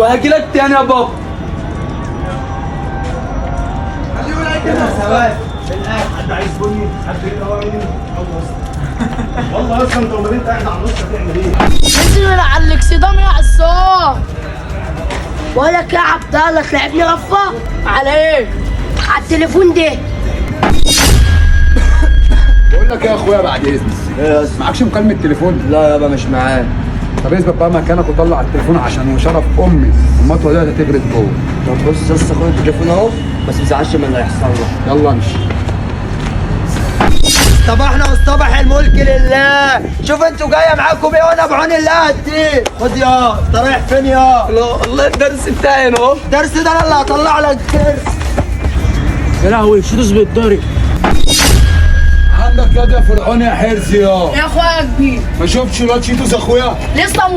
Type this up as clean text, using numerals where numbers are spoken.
وهاجي لك تاني يا بابا. حد عايز بني؟ حد يقرا والله اصلا انت امال انت قاعد على النص هتعمل ايه؟ نزل على الاكسدام يا عصام. بقول لك يا عبد الله تلعبني رفه على ايه؟ على التليفون ده. بقول لك يا اخويا بعد اذنك، معكش مكالمه تليفون؟ لا يابا مش معايا. طب اثبت بقى مكانك وطلع التليفون عشان وشرف امي المطوه دي هتغرق جوه. طب بص بس خد التليفون اهو، بس ما تزعلش من اللي هيحصل لك. يلا امشي. صباحنا والصباح الملك لله. شوف انتوا جايه معاكم ايه وانا بعون الله هديك. خد يا انت رايح فين يا؟ لا والله الدرس بتاعي اهو. الدرس ده انا اللي هطلع لك درس. يا لهوي شوتوس بيتضرب. عندك ياض يا فرعون يا حرزي يا يا اخويا كبير ما شفتش الواد شيتوس اخويا؟ لسه